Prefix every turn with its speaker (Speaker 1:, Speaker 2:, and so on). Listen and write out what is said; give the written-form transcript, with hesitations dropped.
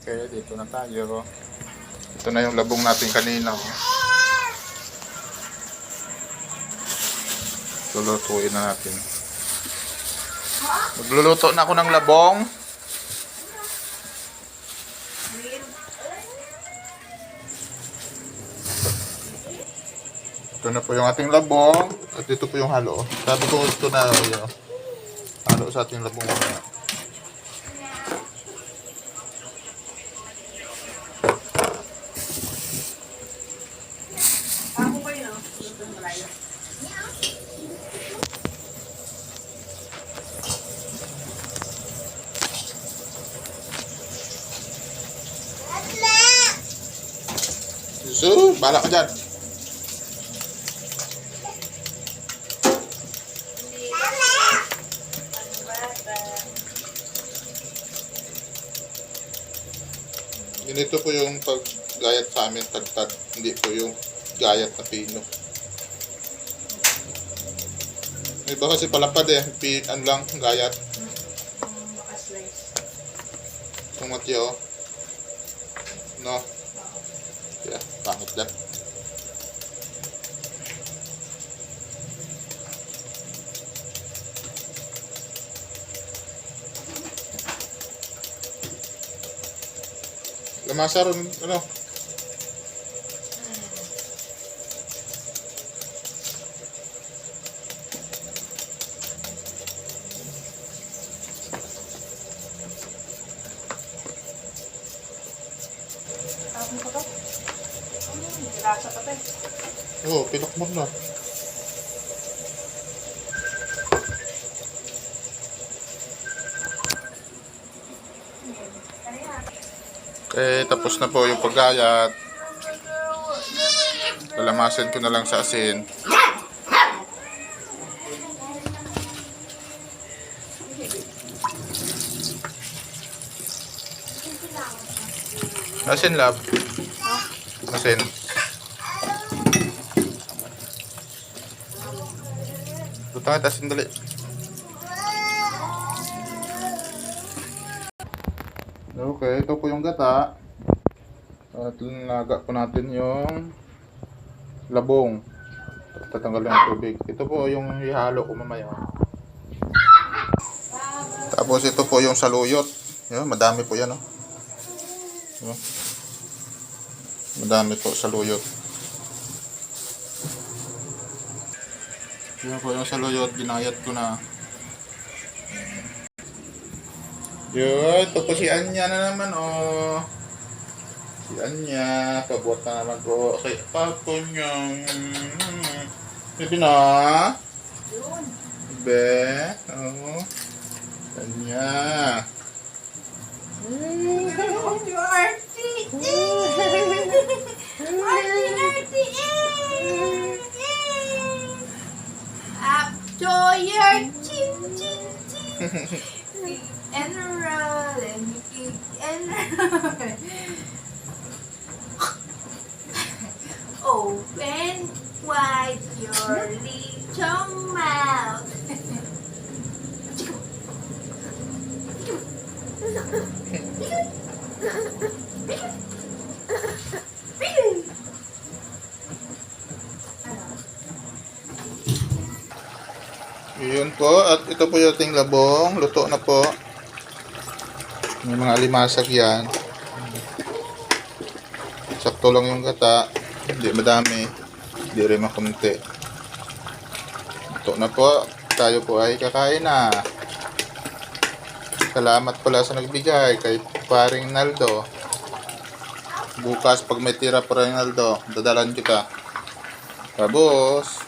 Speaker 1: Okay, dito na tayo. Ito na yung labong natin kanina. Lulutuin na natin. Magluluto na ako ng labong. Ito na po yung ating labong. At ito po yung halo. Sabi ko ito na yun, halo sa ating labong mamaya. So, balak ka dyan. Ganito po yung paggayat sa amin, tagtag. Hindi po yung gayat na pino. Iba kasi palapad eh. Ano lang, gayat. Tumati oh. No. Yeah, pangit lang. Lamasa rin, ano? Oo, pinakmot na. Okay, tapos na po yung paggayat. Lalamasin ko na lang sa asin. Asin, lab. Asin. Tutangit asin dali. Okay, ito po yung gata. At linaga po natin yung labong. Tatanggalin ang tubig. Ito po yung ihalo ko mamaya. Tapos ito po yung saluyot. Yan, madami po yan. Oh. Yan. Madami po saluyot. Yan po yung saluyot. Ginayat ko na. Yun, ito po si Anya na naman, oh. Si Anya, pabuot na naman po. Okay, papo niya. Sabi na. Be, oh. Anya.
Speaker 2: Up to your chin, chin, chin. And roll and kick and roll. Open wide your little mouth.
Speaker 1: Yun po, at ito po yung ating labong. Luto na po. May mga alimasag yan. Sakto lang yung gata. Hindi madami. Hindi rin makunti. Luto na po. Tayo po ay kakain na. Salamat pala sa nagbigay kay paring Naldo. Bukas pag may tira pa rin Naldo, dadalan kita. Tapos